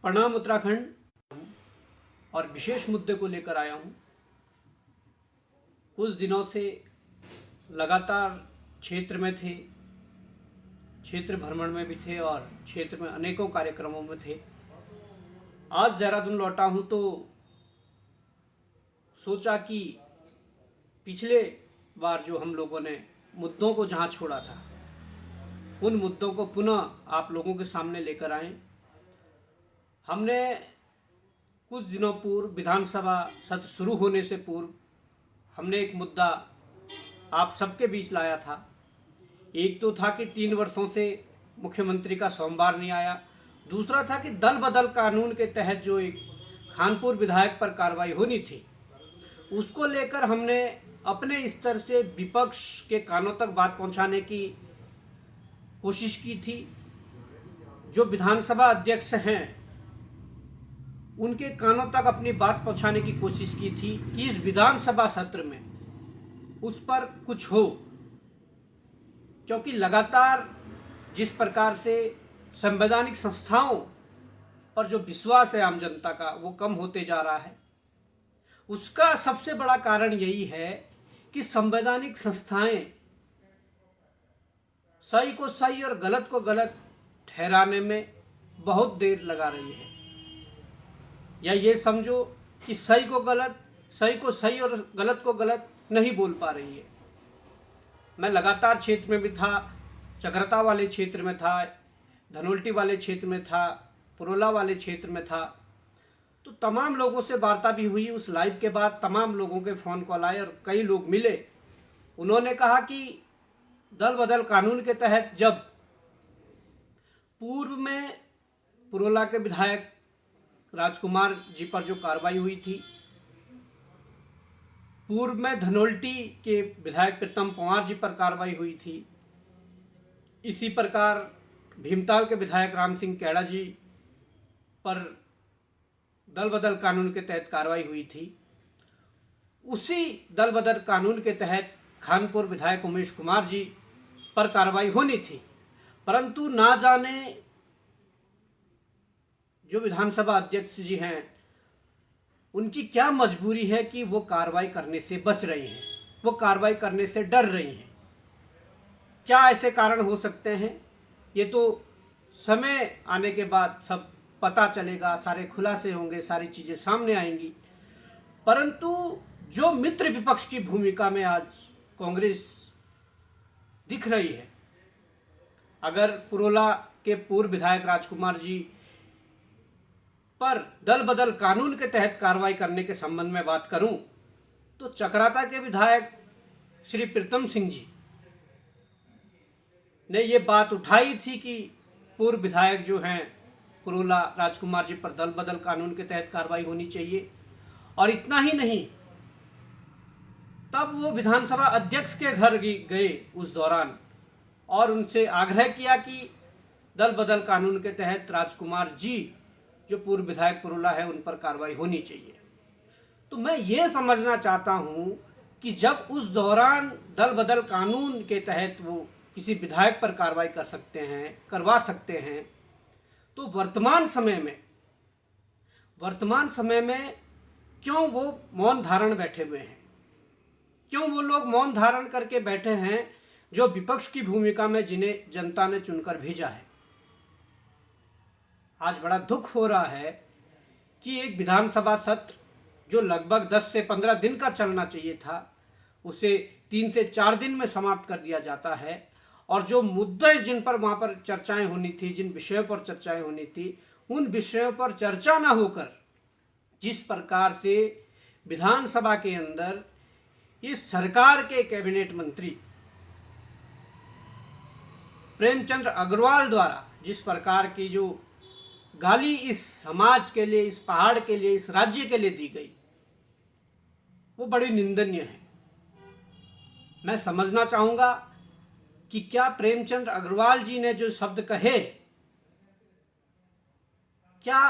प्रणाम उत्तराखंड। और विशेष मुद्दे को लेकर आया हूँ। कुछ दिनों से लगातार क्षेत्र में थे, क्षेत्र भ्रमण में भी थे और क्षेत्र में अनेकों कार्यक्रमों में थे। आज देहरादून लौटा हूँ तो सोचा कि पिछले बार जो हम लोगों ने मुद्दों को जहाँ छोड़ा था, उन मुद्दों को पुनः आप लोगों के सामने लेकर आएं। हमने कुछ दिनों पूर्व विधानसभा सत्र शुरू होने से पूर्व हमने एक मुद्दा आप सबके बीच लाया था। एक तो था कि 3 वर्षों से मुख्यमंत्री का सोमवार नहीं आया। दूसरा था कि दल बदल कानून के तहत जो एक खानपुर विधायक पर कार्रवाई होनी थी, उसको लेकर हमने अपने स्तर से विपक्ष के कानों तक बात पहुंचाने की कोशिश की थी। जो विधानसभा अध्यक्ष हैं, उनके कानों तक अपनी बात पहुंचाने की कोशिश की थी कि इस विधानसभा सत्र में उस पर कुछ हो, क्योंकि लगातार जिस प्रकार से संवैधानिक संस्थाओं पर जो विश्वास है आम जनता का, वो कम होते जा रहा है। उसका सबसे बड़ा कारण यही है कि संवैधानिक संस्थाएं सही को सही और गलत को गलत ठहराने में बहुत देर लगा रही है। या ये समझो कि सही को सही और गलत को गलत नहीं बोल पा रही है। मैं लगातार क्षेत्र में भी था, चकराता वाले क्षेत्र में था, धनोल्टी वाले क्षेत्र में था, पुरोला वाले क्षेत्र में था। तो तमाम लोगों से वार्ता भी हुई। उस लाइव के बाद तमाम लोगों के फ़ोन कॉल आए और कई लोग मिले। उन्होंने कहा कि दल बदल कानून के तहत जब पूर्व में पुरोला के विधायक राजकुमार जी पर जो कार्रवाई हुई थी, पूर्व में धनोल्टी के विधायक प्रीतम पंवार जी पर कार्रवाई हुई थी, इसी प्रकार भीमताल के विधायक राम सिंह कैड़ा जी पर दल बदल कानून के तहत कार्रवाई हुई थी। उसी दल बदल कानून के तहत खानपुर विधायक उमेश कुमार जी पर कार्रवाई होनी थी, परंतु ना जाने जो विधानसभा अध्यक्ष जी हैं, उनकी क्या मजबूरी है कि वो कार्रवाई करने से बच रही हैं, वो कार्रवाई करने से डर रही हैं। क्या ऐसे कारण हो सकते हैं? ये तो समय आने के बाद सब पता चलेगा, सारे खुलासे होंगे, सारी चीज़ें सामने आएंगी। परंतु जो मित्र विपक्ष की भूमिका में आज कांग्रेस दिख रही है, अगर पुरोला के पूर्व विधायक राजकुमार जी पर दल बदल कानून के तहत कार्रवाई करने के संबंध में बात करूं, तो चकराता के विधायक श्री प्रीतम सिंह जी ने ये बात उठाई थी कि पूर्व विधायक जो हैं पुरोला राजकुमार जी पर दल बदल कानून के तहत कार्रवाई होनी चाहिए। और इतना ही नहीं, तब वो विधानसभा अध्यक्ष के घर गए उस दौरान और उनसे आग्रह किया कि दल बदल कानून के तहत राजकुमार जी जो पूर्व विधायक पुरोला है, उन पर कार्रवाई होनी चाहिए। तो मैं ये समझना चाहता हूँ कि जब उस दौरान दल बदल कानून के तहत वो किसी विधायक पर कार्रवाई करवा सकते हैं, तो वर्तमान समय में क्यों वो मौन धारण बैठे हुए हैं? क्यों वो लोग मौन धारण करके बैठे हैं जो विपक्ष की भूमिका में जिन्हें जनता ने चुनकर भेजा है? आज बड़ा दुख हो रहा है कि एक विधानसभा सत्र जो लगभग 10 से 15 दिन का चलना चाहिए था, उसे 3 से 4 दिन में समाप्त कर दिया जाता है। और जो मुद्दे जिन पर वहाँ पर चर्चाएं होनी थी, जिन विषयों पर चर्चाएं होनी थी, उन विषयों पर चर्चा न होकर जिस प्रकार से विधानसभा के अंदर इस सरकार के कैबिनेट मंत्री प्रेमचंद अग्रवाल द्वारा जिस प्रकार की जो गाली इस समाज के लिए, इस पहाड़ के लिए, इस राज्य के लिए दी गई, वो बड़ी निंदनीय है। मैं समझना चाहूंगा कि क्या प्रेमचंद अग्रवाल जी ने जो शब्द कहे, क्या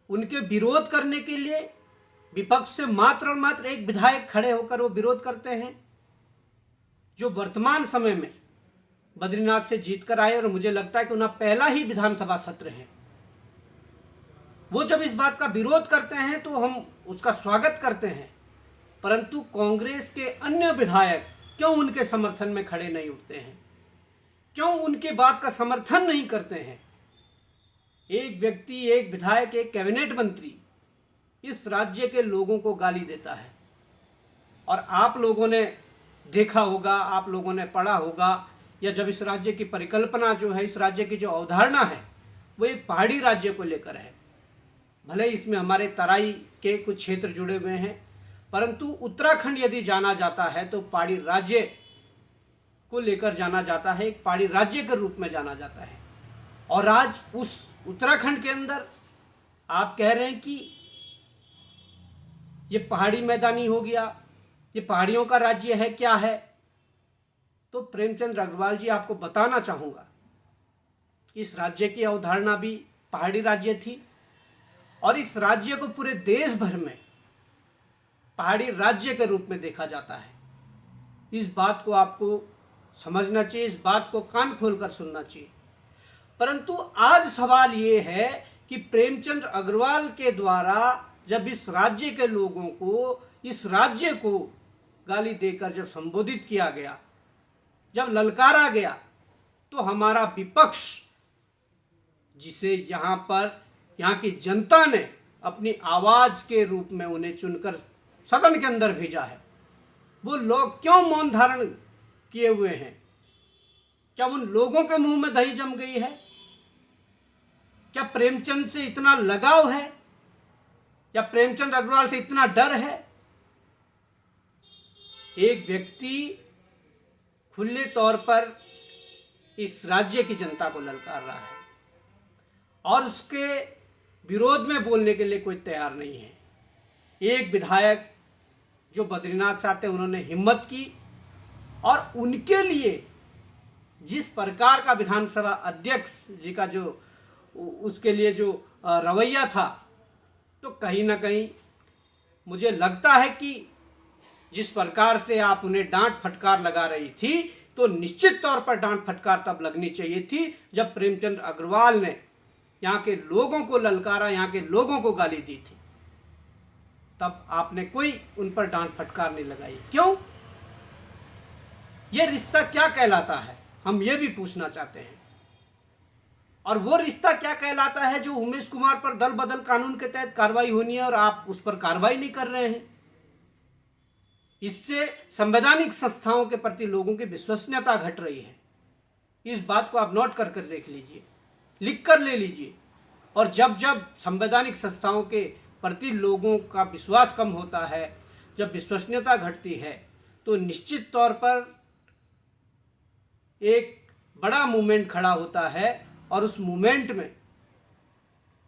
उनके विरोध करने के लिए विपक्ष से मात्र और मात्र एक विधायक खड़े होकर वो विरोध करते हैं, जो वर्तमान समय में बद्रीनाथ से जीत कर आए और मुझे लगता है कि उनका पहला ही विधानसभा सत्र है। वो जब इस बात का विरोध करते हैं तो हम उसका स्वागत करते हैं, परंतु कांग्रेस के अन्य विधायक क्यों उनके समर्थन में खड़े नहीं उठते हैं, क्यों उनके बात का समर्थन नहीं करते हैं। एक व्यक्ति, एक विधायक, एक कैबिनेट मंत्री इस राज्य के लोगों को गाली देता है, और आप लोगों ने देखा होगा, आप लोगों ने पढ़ा होगा, या जब इस राज्य की परिकल्पना जो है, इस राज्य की जो अवधारणा है, वो एक पहाड़ी राज्य को लेकर है। भले इसमें हमारे तराई के कुछ क्षेत्र जुड़े हुए हैं, परंतु उत्तराखंड यदि जाना जाता है तो पहाड़ी राज्य को लेकर जाना जाता है, एक पहाड़ी राज्य के रूप में जाना जाता है। और आज उस उत्तराखंड के अंदर आप कह रहे हैं कि ये पहाड़ी मैदानी हो गया, ये पहाड़ियों का राज्य है, क्या है। तो प्रेमचंद अग्रवाल जी, आपको बताना चाहूँगा, इस राज्य की अवधारणा भी पहाड़ी राज्य थी, और इस राज्य को पूरे देश भर में पहाड़ी राज्य के रूप में देखा जाता है। इस बात को आपको समझना चाहिए, इस बात को कान खोलकर सुनना चाहिए। परंतु आज सवाल ये है कि प्रेमचंद अग्रवाल के द्वारा जब इस राज्य के लोगों को, इस राज्य को गाली देकर जब संबोधित किया गया, जब ललकारा गया, तो हमारा विपक्ष, जिसे यहाँ की जनता ने अपनी आवाज के रूप में उन्हें चुनकर सदन के अंदर भेजा है, वो लोग क्यों मौन धारण किए हुए हैं? क्या उन लोगों के मुंह में दही जम गई है? क्या प्रेमचंद से इतना लगाव है, या प्रेमचंद अग्रवाल से इतना डर है? एक व्यक्ति खुले तौर पर इस राज्य की जनता को ललकार रहा है, और उसके विरोध में बोलने के लिए कोई तैयार नहीं है। एक विधायक जो बद्रीनाथ साहब थे, उन्होंने हिम्मत की, और उनके लिए जिस प्रकार का विधानसभा अध्यक्ष जी का जो उसके लिए जो रवैया था, तो कहीं ना कहीं मुझे लगता है कि जिस प्रकार से आप उन्हें डांट फटकार लगा रही थी, तो निश्चित तौर पर डांट फटकार तब लगनी चाहिए थी जब प्रेमचंद अग्रवाल ने यहाँ के लोगों को ललकारा, यहाँ के लोगों को गाली दी थी। तब आपने कोई उन पर डांट फटकार नहीं लगाई। क्यों? ये रिश्ता क्या कहलाता है, हम ये भी पूछना चाहते हैं। और वो रिश्ता क्या कहलाता है जो उमेश कुमार पर दल बदल कानून के तहत कार्रवाई होनी है और आप उस पर कार्रवाई नहीं कर रहे हैं। इससे संवैधानिक संस्थाओं के प्रति लोगों की विश्वसनीयता घट रही है। इस बात को आप नोट कर देख लीजिए, लिख कर ले लीजिए। और जब जब संवैधानिक संस्थाओं के प्रति लोगों का विश्वास कम होता है, जब विश्वसनीयता घटती है, तो निश्चित तौर पर एक बड़ा मूवमेंट खड़ा होता है, और उस मूवमेंट में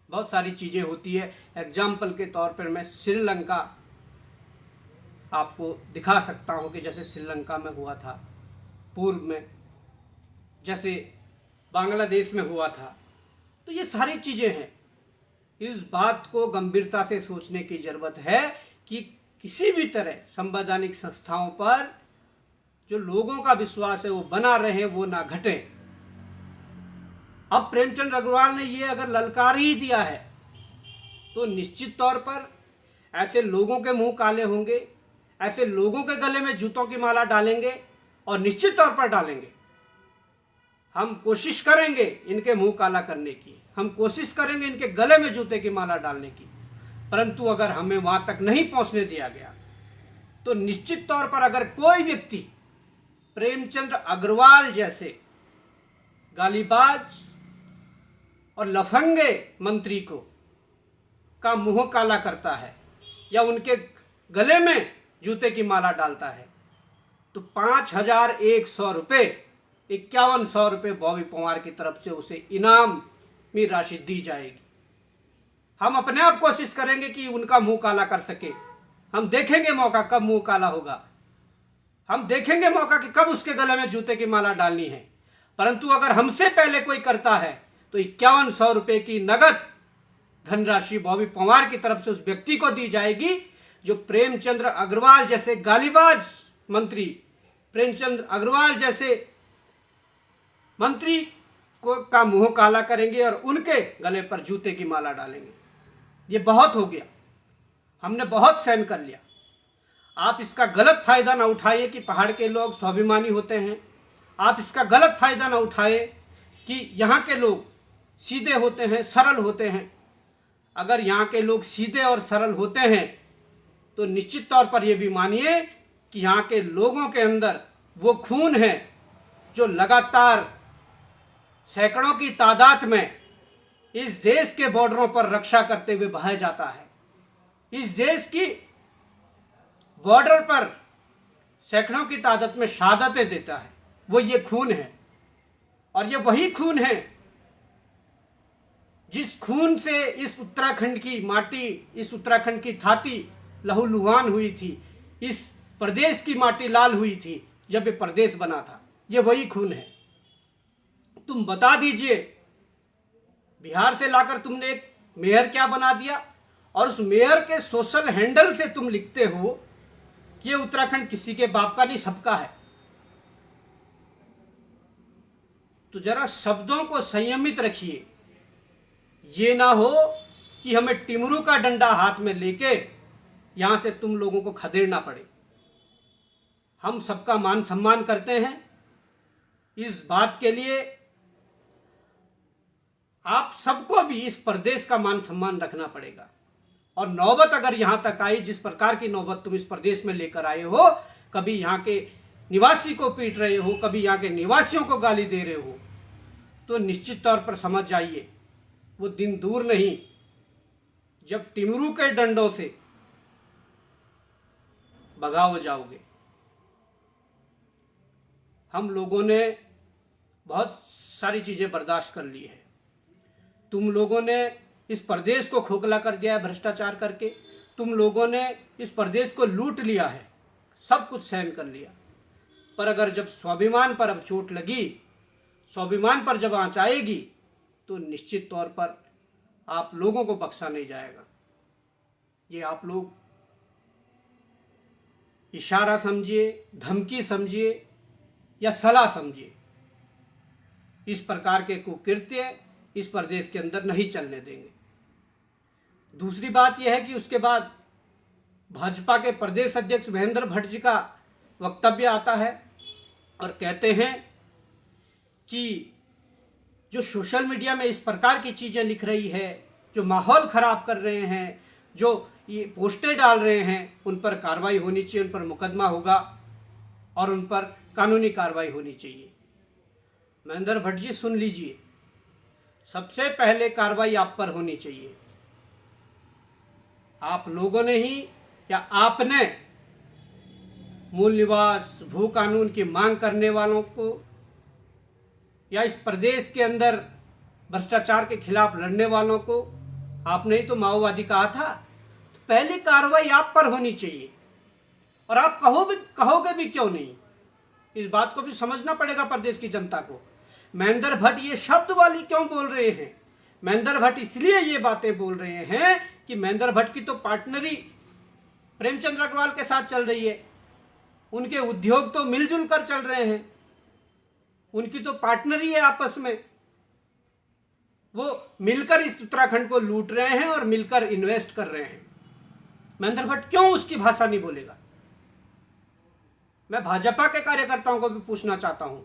बहुत सारी चीज़ें होती है। एग्जाम्पल के तौर पर मैं श्रीलंका आपको दिखा सकता हूँ कि जैसे श्रीलंका में हुआ था पूर्व में, जैसे बांग्लादेश में हुआ था। तो ये सारी चीज़ें हैं। इस बात को गंभीरता से सोचने की ज़रूरत है कि किसी भी तरह संवैधानिक संस्थाओं पर जो लोगों का विश्वास है वो बना रहे, वो ना घटे। अब प्रेमचंद अग्रवाल ने ये अगर ललकार ही दिया है, तो निश्चित तौर पर ऐसे लोगों के मुंह काले होंगे, ऐसे लोगों के गले में जूतों की माला डालेंगे, और निश्चित तौर पर डालेंगे। हम कोशिश करेंगे इनके मुंह काला करने की, हम कोशिश करेंगे इनके गले में जूते की माला डालने की, परंतु अगर हमें वहां तक नहीं पहुंचने दिया गया, तो निश्चित तौर पर अगर कोई व्यक्ति प्रेमचंद अग्रवाल जैसे गालीबाज और लफंगे मंत्री का मुंह काला करता है, या उनके गले में जूते की माला डालता है, तो 5,100 रुपये, 5100 रुपये बॉबी पवार की तरफ से उसे इनामी राशि दी जाएगी। हम अपने आप कोशिश करेंगे कि उनका मुंह काला कर सके। हम देखेंगे मौका कब मुंह काला होगा, हम देखेंगे मौका कि कब उसके गले में जूते की माला डालनी है। परंतु अगर हमसे पहले कोई करता है, तो 5100 रुपये की नगद धनराशि बॉबी पवार की तरफ से उस व्यक्ति को दी जाएगी जो प्रेमचंद अग्रवाल जैसे गालीबाज मंत्री, प्रेमचंद अग्रवाल जैसे मंत्री का मुंह काला करेंगे और उनके गले पर जूते की माला डालेंगे। ये बहुत हो गया, हमने बहुत सहन कर लिया। आप इसका गलत फायदा ना उठाइए कि पहाड़ के लोग स्वाभिमानी होते हैं। आप इसका गलत फायदा ना उठाइए कि यहाँ के लोग सीधे होते हैं, सरल होते हैं। अगर यहाँ के लोग सीधे और सरल होते हैं तो निश्चित तौर पर यह भी मानिए कि यहाँ के लोगों के अंदर वो खून है जो लगातार सैकड़ों की तादाद में इस देश के बॉर्डरों पर रक्षा करते हुए बहाया जाता है। इस देश की बॉर्डर पर सैकड़ों की तादाद में शहादतें देता है, वो ये खून है। और ये वही खून है जिस खून से इस उत्तराखंड की माटी, इस उत्तराखंड की छाती लहूलुहान हुई थी, इस प्रदेश की माटी लाल हुई थी जब ये प्रदेश बना था। ये वही खून है। तुम बता दीजिए, बिहार से लाकर तुमने एक मेयर क्या बना दिया, और उस मेयर के सोशल हैंडल से तुम लिखते हो कि ये उत्तराखंड किसी के बाप का नहीं, सबका है। तो जरा शब्दों को संयमित रखिए। ये ना हो कि हमें टिमरू का डंडा हाथ में लेके यहां से तुम लोगों को खदेड़ना पड़े। हम सबका मान सम्मान करते हैं। इस बात के लिए आप सबको भी इस प्रदेश का मान सम्मान रखना पड़ेगा। और नौबत अगर यहां तक आई, जिस प्रकार की नौबत तुम इस प्रदेश में लेकर आए हो, कभी यहां के निवासी को पीट रहे हो, कभी यहां के निवासियों को गाली दे रहे हो, तो निश्चित तौर पर समझ जाइए वो दिन दूर नहीं जब टिमरू के डंडों से भगाओ जाओगे। हम लोगों ने बहुत सारी चीजें बर्दाश्त कर ली है। तुम लोगों ने इस प्रदेश को खोखला कर दिया है भ्रष्टाचार करके। तुम लोगों ने इस प्रदेश को लूट लिया है, सब कुछ सहन कर लिया। पर अगर जब स्वाभिमान पर अब चोट लगी, स्वाभिमान पर जब आंच आएगी, तो निश्चित तौर पर आप लोगों को बख्शा नहीं जाएगा। ये आप लोग इशारा समझिए, धमकी समझिए या सलाह समझिए, इस प्रकार के कुकृत्य इस प्रदेश के अंदर नहीं चलने देंगे। दूसरी बात यह है कि उसके बाद भाजपा के प्रदेश अध्यक्ष महेंद्र भट्ट जी का वक्तव्य आता है और कहते हैं कि जो सोशल मीडिया में इस प्रकार की चीज़ें लिख रही है, जो माहौल ख़राब कर रहे हैं, जो ये पोस्टें डाल रहे हैं, उन पर कार्रवाई होनी चाहिए, उन पर मुकदमा होगा और उन पर कानूनी कार्रवाई होनी चाहिए। महेंद्र भट्ट जी सुन लीजिए, सबसे पहले कार्रवाई आप पर होनी चाहिए। आप लोगों ने ही या आपने मूल निवास भू कानून की मांग करने वालों को या इस प्रदेश के अंदर भ्रष्टाचार के खिलाफ लड़ने वालों को आपने ही तो माओवादी कहा था। तो पहली कार्रवाई आप पर होनी चाहिए। और आप कहोगे भी क्यों नहीं, इस बात को भी समझना पड़ेगा प्रदेश की जनता को। महेंद्र भट्ट ये शब्द वाली क्यों बोल रहे हैं? महेंद्र भट्ट इसलिए ये बातें बोल रहे हैं कि महेंद्र भट्ट की तो पार्टनरी प्रेमचंद्र अग्रवाल के साथ चल रही है। उनके उद्योग तो मिलजुल कर चल रहे हैं, उनकी तो पार्टनरी है आपस में। वो मिलकर इस उत्तराखंड को लूट रहे हैं और मिलकर इन्वेस्ट कर रहे हैं। महेंद्र भट्ट क्यों उसकी भाषा नहीं बोलेगा? मैं भाजपा के कार्यकर्ताओं को भी पूछना चाहता हूं,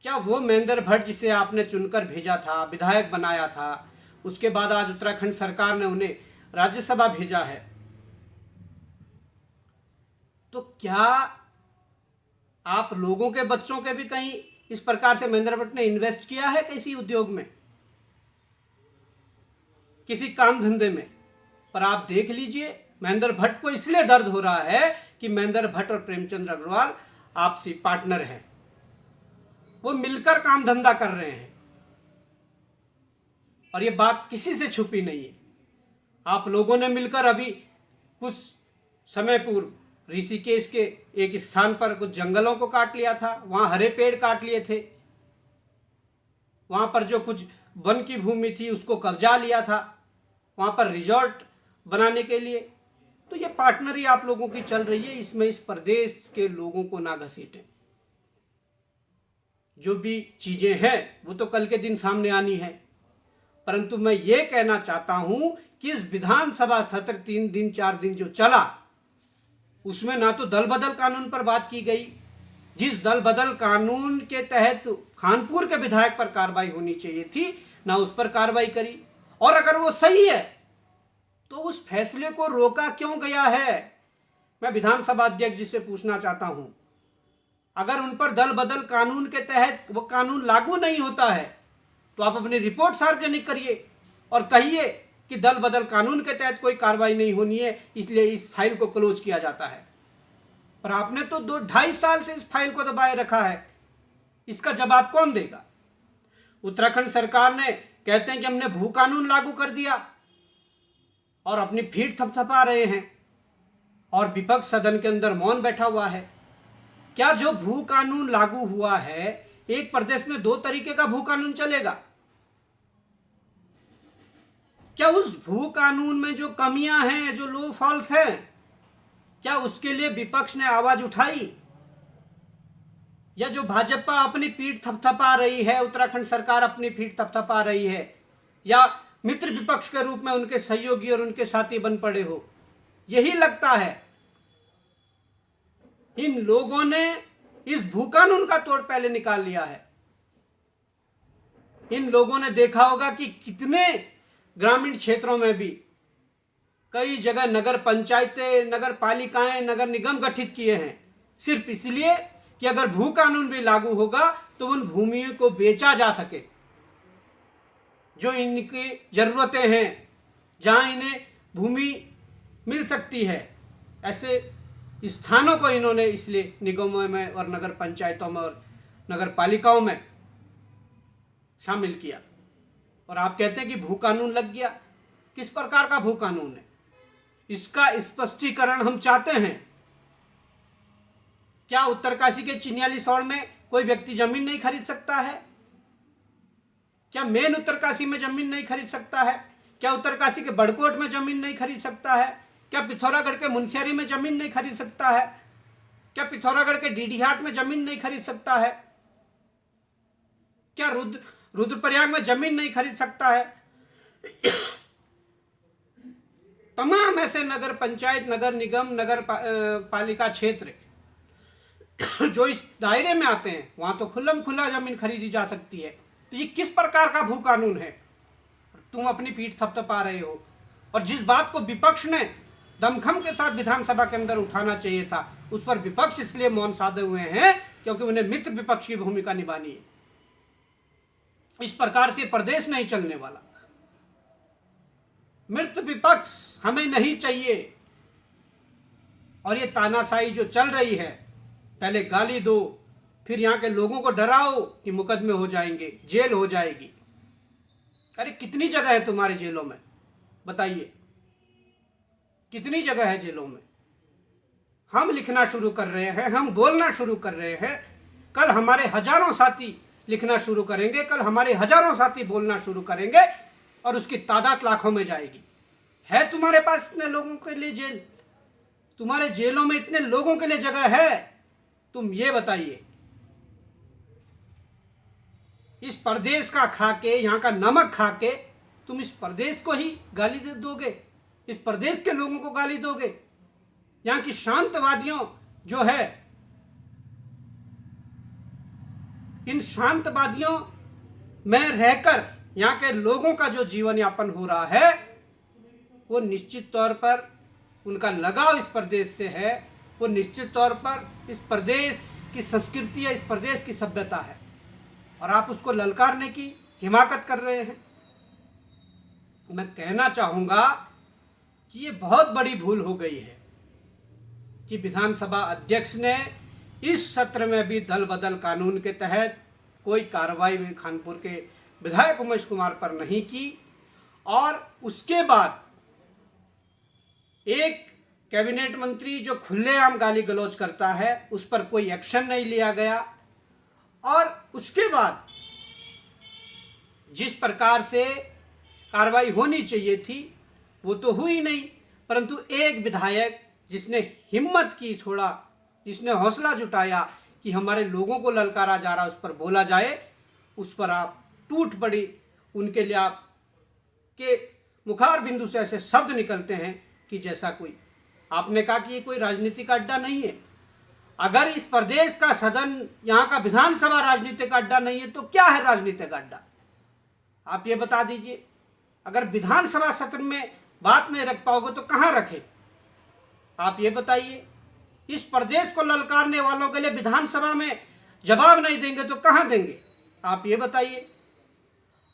क्या वो महेंद्र भट्ट जिसे आपने चुनकर भेजा था, विधायक बनाया था, उसके बाद आज उत्तराखंड सरकार ने उन्हें राज्यसभा भेजा है, तो क्या आप लोगों के बच्चों के भी कहीं इस प्रकार से महेंद्र भट्ट ने इन्वेस्ट किया है किसी उद्योग में, किसी काम धंधे में? पर आप देख लीजिए, महेंद्र भट्ट को इसलिए दर्द हो रहा है कि महेंद्र भट्ट और प्रेमचंद्र अग्रवाल आपसी पार्टनर हैं, वो मिलकर काम धंधा कर रहे हैं। और ये बात किसी से छुपी नहीं है। आप लोगों ने मिलकर अभी कुछ समय पूर्व ऋषिकेश के एक स्थान पर कुछ जंगलों को काट लिया था, वहां हरे पेड़ काट लिए थे, वहां पर जो कुछ वन की भूमि थी उसको कब्जा लिया था, वहां पर रिजॉर्ट बनाने के लिए। तो ये पार्टनरी आप लोगों की चल रही है, इसमें इस प्रदेश के लोगों को ना घसीटें। जो भी चीजें हैं वो तो कल के दिन सामने आनी है। परंतु मैं ये कहना चाहता हूं कि इस विधानसभा सत्र 3 दिन 4 दिन जो चला, उसमें ना तो दल बदल कानून पर बात की गई, जिस दल बदल कानून के तहत खानपुर के विधायक पर कार्रवाई होनी चाहिए थी, ना उस पर कार्रवाई करी। और अगर वो सही है तो उस फैसले को रोका क्यों गया है? मैं विधानसभा अध्यक्ष जी से पूछना चाहता हूं। अगर उन पर दल बदल कानून के तहत वो कानून लागू नहीं होता है तो आप अपनी रिपोर्ट सार्वजनिक करिए और कहिए कि दल बदल कानून के तहत कोई कार्रवाई नहीं होनी है, इसलिए इस फाइल को क्लोज किया जाता है। पर आपने तो 2-2.5 साल से इस फाइल को दबाए रखा है, इसका जवाब कौन देगा? उत्तराखंड सरकार ने कहते हैं कि हमने भू कानून लागू कर दिया और अपनी फीट थपथपा रहे हैं, और विपक्ष सदन के अंदर मौन बैठा हुआ है। क्या जो भू कानून लागू हुआ है, एक प्रदेश में 2 तरीके का भू कानून चलेगा? क्या उस भू कानून में जो कमियां हैं, जो लो फॉल्स हैं, क्या उसके लिए विपक्ष ने आवाज उठाई? या जो भाजपा अपनी पीठ थपथपा रही है, उत्तराखंड सरकार अपनी पीठ थपथपा रही है, या मित्र विपक्ष के रूप में उनके सहयोगी और उनके साथी बन पड़े हो? यही लगता है इन लोगों ने इस भू कानून का तोड़ पहले निकाल लिया है। इन लोगों ने देखा होगा कि कितने ग्रामीण क्षेत्रों में भी कई जगह नगर पंचायतें, नगर पालिकाएं, नगर निगम गठित किए हैं, सिर्फ इसलिए कि अगर भू कानून भी लागू होगा तो उन भूमियों को बेचा जा सके जो इनकी जरूरतें हैं, जहां इन्हें भूमि मिल सकती है। ऐसे स्थानों को इन्होंने इसलिए निगमों में और नगर पंचायतों में और नगर पालिकाओं में शामिल किया। और आप कहते हैं कि भू कानून लग गया। किस प्रकार का भू कानून है, इसका स्पष्टीकरण हम चाहते हैं। क्या उत्तरकाशी के चिन्यालीसौड़ में कोई व्यक्ति जमीन नहीं खरीद सकता है? क्या मेन उत्तरकाशी में जमीन नहीं खरीद सकता है? क्या उत्तरकाशी के बड़कोट में जमीन नहीं खरीद सकता है? क्या पिथौरागढ़ के मुनस्यारी में जमीन नहीं खरीद सकता है? क्या पिथौरागढ़ के डीडीहाट में जमीन नहीं खरीद सकता है? क्या रुद्रप्रयाग में जमीन नहीं खरीद सकता है? तमाम ऐसे नगर पंचायत, नगर निगम, नगर पालिका क्षेत्र जो इस दायरे में आते हैं, वहां तो खुल्लम खुला जमीन खरीदी जा सकती है। तो ये किस प्रकार का भू कानून है? तुम अपनी पीठ थपथपा रहे हो। और जिस बात को विपक्ष ने दमखम के साथ विधानसभा के अंदर उठाना चाहिए था, उस पर विपक्ष इसलिए मौन साधे हुए हैं क्योंकि उन्हें मित्र विपक्ष की भूमिका निभानी है। इस प्रकार से प्रदेश नहीं चलने वाला। मित्र विपक्ष हमें नहीं चाहिए। और ये तानाशाही जो चल रही है, पहले गाली दो, फिर यहां के लोगों को डराओ कि मुकदमे हो जाएंगे, जेल हो जाएगी। अरे कितनी जगह है तुम्हारे जेलों में? बताइए, कितनी जगह है जेलों में? हम लिखना शुरू कर रहे हैं, हम बोलना शुरू कर रहे हैं। कल हमारे हजारों साथी लिखना शुरू करेंगे, कल हमारे हजारों साथी बोलना शुरू करेंगे और उसकी तादाद लाखों में जाएगी। है तुम्हारे पास इतने लोगों के लिए जेल? तुम्हारे जेलों में इतने लोगों के लिए जगह है? तुम ये बताइए। इस प्रदेश का खाके, यहां का नमक खाके तुम इस प्रदेश को ही गाली दे दोगे? इस प्रदेश के लोगों को गाली दोगे? यहां की शांतवादियों जो है, इन शांतवादियों में रहकर यहां के लोगों का जो जीवन यापन हो रहा है, वो निश्चित तौर पर उनका लगाव इस प्रदेश से है। वो निश्चित तौर पर इस प्रदेश की संस्कृति है, इस प्रदेश की सभ्यता है, और आप उसको ललकारने की हिमाकत कर रहे हैं। मैं कहना चाहूंगा कि ये बहुत बड़ी भूल हो गई है कि विधानसभा अध्यक्ष ने इस सत्र में भी दल बदल कानून के तहत कोई कार्रवाई भी खानपुर के विधायक उमेश कुमार पर नहीं की, और उसके बाद एक कैबिनेट मंत्री जो खुलेआम गाली गलौज करता है, उस पर कोई एक्शन नहीं लिया गया। और उसके बाद जिस प्रकार से कार्रवाई होनी चाहिए थी वो तो हुई नहीं, परंतु एक विधायक जिसने हिम्मत की, थोड़ा जिसने हौसला जुटाया कि हमारे लोगों को ललकारा जा रहा है, उस पर बोला जाए, उस पर आप टूट पड़ी। उनके लिए आप के मुखार बिंदु से ऐसे शब्द निकलते हैं कि जैसा कोई, आपने कहा कि ये कोई राजनीतिक अड्डा नहीं है। अगर इस प्रदेश का सदन, यहाँ का विधानसभा राजनीतिक अड्डा नहीं है तो क्या है राजनीतिक अड्डा? आप ये बता दीजिए। अगर विधानसभा सत्र में बात नहीं रख पाओगे तो कहाँ रखें? आप ये बताइए। इस प्रदेश को ललकारने वालों के लिए विधानसभा में जवाब नहीं देंगे तो कहाँ देंगे? आप ये बताइए।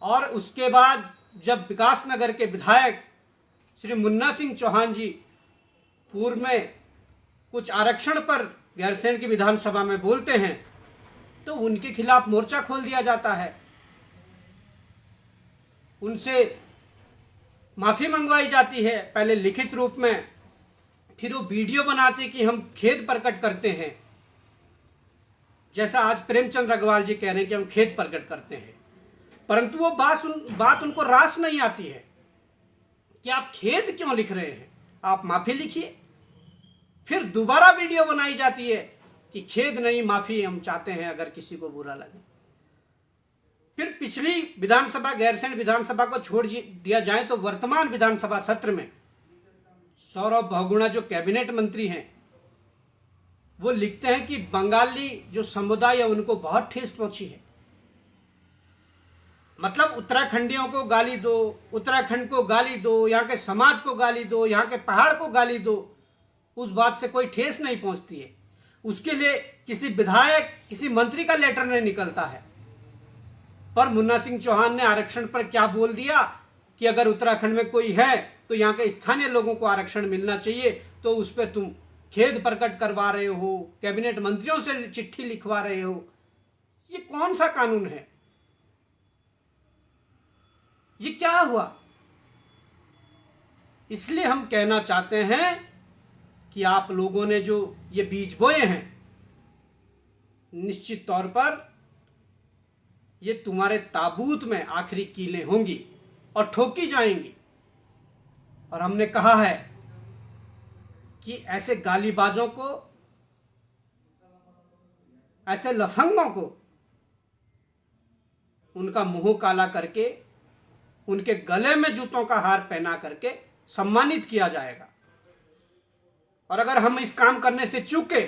और उसके बाद जब विकासनगर के विधायक श्री मुन्ना सिंह चौहान जी पूर्व में कुछ आरक्षण पर गैरसैंण की विधानसभा में बोलते हैं तो उनके खिलाफ मोर्चा खोल दिया जाता है, उनसे माफी मंगवाई जाती है, पहले लिखित रूप में, फिर वो वीडियो बनाते कि हम खेद प्रकट करते हैं, जैसा आज प्रेमचंद अग्रवाल जी कह रहे हैं कि हम खेद प्रकट करते हैं। परंतु वो बात उनको रास नहीं आती है कि आप खेद क्यों लिख रहे हैं, आप माफी लिखिए। फिर दोबारा वीडियो बनाई जाती है कि खेद नहीं, माफी हम चाहते हैं अगर किसी को बुरा लगे। फिर पिछली विधानसभा, गैरसैंण विधानसभा को छोड़ दिया जाए तो वर्तमान विधानसभा सत्र में सौरभ बहुगुणा जो कैबिनेट मंत्री हैं वो लिखते हैं कि बंगाली जो समुदाय है उनको बहुत ठेस पहुंची है। मतलब उत्तराखंडियों को गाली दो, उत्तराखंड को गाली दो, यहाँ के समाज को गाली दो, यहाँ के पहाड़ को गाली दो, उस बात से कोई ठेस नहीं पहुंचती है। उसके लिए किसी विधायक, किसी मंत्री का लेटर नहीं निकलता है। पर मुन्ना सिंह चौहान ने आरक्षण पर क्या बोल दिया कि अगर उत्तराखंड में कोई है तो यहाँ के स्थानीय लोगों को आरक्षण मिलना चाहिए, तो उस पर तुम खेद प्रकट करवा रहे हो, कैबिनेट मंत्रियों से चिट्ठी लिखवा रहे हो। ये कौन सा कानून है? ये क्या हुआ? इसलिए हम कहना चाहते हैं कि आप लोगों ने जो ये बीज बोए हैं, निश्चित तौर पर ये तुम्हारे ताबूत में आखिरी कीलें होंगी और ठोकी जाएंगी। और हमने कहा है कि ऐसे गालीबाजों को, ऐसे लफंगों को उनका मुंह काला करके, उनके गले में जूतों का हार पहना करके सम्मानित किया जाएगा। और अगर हम इस काम करने से चूके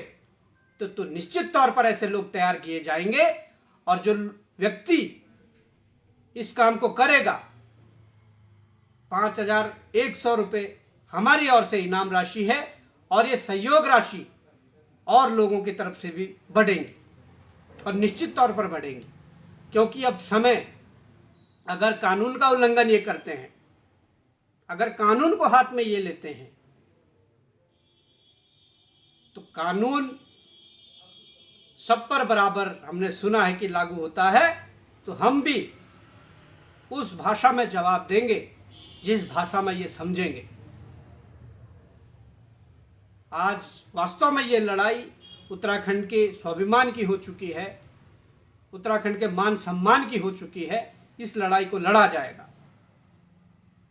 तो निश्चित तौर पर ऐसे लोग तैयार किए जाएंगे और जो व्यक्ति इस काम को करेगा 5,100 रुपये हमारी ओर से इनाम राशि है और ये सहयोग राशि और लोगों की तरफ से भी बढ़ेंगी और निश्चित तौर पर बढ़ेंगी। क्योंकि अब समय, अगर कानून का उल्लंघन ये करते हैं, अगर कानून को हाथ में ये लेते हैं तो कानून सब पर बराबर हमने सुना है कि लागू होता है, तो हम भी उस भाषा में जवाब देंगे जिस भाषा में ये समझेंगे। आज वास्तव में ये लड़ाई उत्तराखंड के स्वाभिमान की हो चुकी है, उत्तराखंड के मान सम्मान की हो चुकी है। इस लड़ाई को लड़ा जाएगा।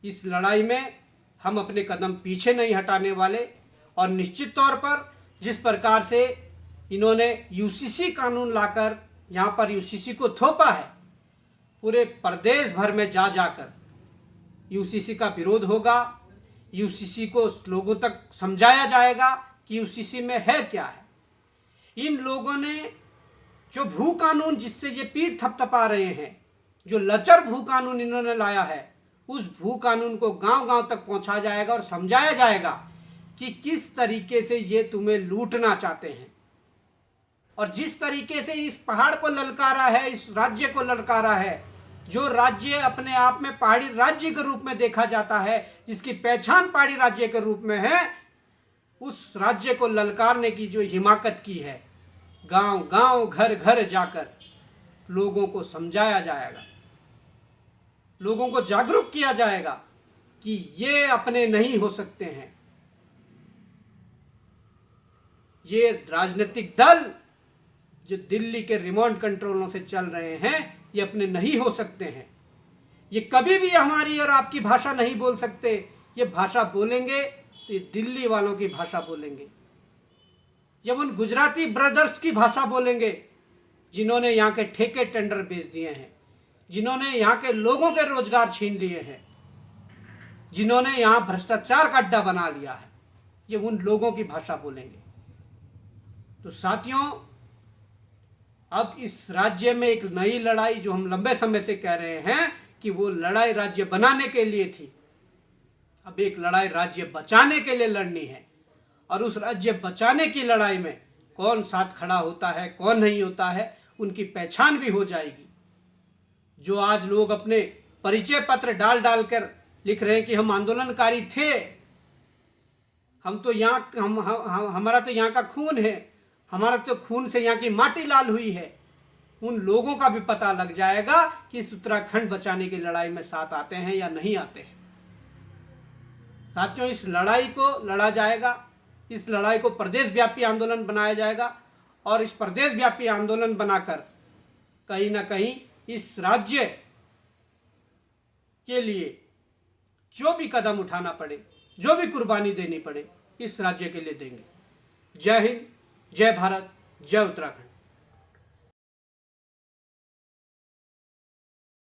इस लड़ाई में हम अपने कदम पीछे नहीं हटाने वाले। और निश्चित तौर पर जिस प्रकार से इन्होंने यूसीसी कानून लाकर यहाँ पर यूसीसी को थोपा है, पूरे प्रदेश भर में जा जाकर यूसीसी का विरोध होगा। यूसीसी को लोगों तक समझाया जाएगा कि यूसीसी में है क्या है। इन लोगों ने जो भू कानून जिससे ये पीठ थपथपा रहे हैं, जो लचर भू कानून इन्होंने लाया है, उस भू कानून को गांव-गांव तक पहुंचाया जाएगा और समझाया जाएगा कि किस तरीके से ये तुम्हें लूटना चाहते हैं। और जिस तरीके से इस पहाड़ को ललकारा है, इस राज्य को ललकारा है, जो राज्य अपने आप में पहाड़ी राज्य के रूप में देखा जाता है, जिसकी पहचान पहाड़ी राज्य के रूप में है, उस राज्य को ललकारने की जो हिमाकत की है, गांव गांव घर घर जाकर लोगों को समझाया जाएगा, लोगों को जागरूक किया जाएगा कि ये अपने नहीं हो सकते हैं। ये राजनीतिक दल जो दिल्ली के रिमोट कंट्रोलों से चल रहे हैं, ये अपने नहीं हो सकते हैं। ये कभी भी हमारी और आपकी भाषा नहीं बोल सकते। ये भाषा बोलेंगे तो ये दिल्ली वालों की भाषा बोलेंगे, ये उन गुजराती ब्रदर्स की भाषा बोलेंगे जिन्होंने यहाँ के ठेके टेंडर बेच दिए हैं, जिन्होंने यहाँ के लोगों के रोजगार छीन लिए हैं। जिन्होंने यहाँ भ्रष्टाचार का अड्डा बना लिया है, ये उन लोगों की भाषा बोलेंगे। तो साथियों, अब इस राज्य में एक नई लड़ाई, जो हम लंबे समय से कह रहे हैं कि वो लड़ाई राज्य बनाने के लिए थी, अब एक लड़ाई राज्य बचाने के लिए लड़नी है। और उस राज्य बचाने की लड़ाई में कौन साथ खड़ा होता है, कौन नहीं होता है, उनकी पहचान भी हो जाएगी। जो आज लोग अपने परिचय पत्र डाल डाल कर लिख रहे हैं कि हम आंदोलनकारी थे, हम तो यहाँ हमारा तो यहाँ का खून है, हमारा तो खून से यहाँ की माटी लाल हुई है, उन लोगों का भी पता लग जाएगा कि इस उत्तराखंड बचाने की लड़ाई में साथ आते हैं या नहीं आते हैं। साथियों, इस लड़ाई को लड़ा जाएगा, इस लड़ाई को प्रदेश व्यापी आंदोलन बनाया जाएगा और इस प्रदेश व्यापी आंदोलन बनाकर कहीं ना कहीं इस राज्य के लिए जो भी कदम उठाना पड़े, जो भी कुर्बानी देनी पड़े, इस राज्य के लिए देंगे। जय हिंद, जय भारत, जय उत्तराखंड।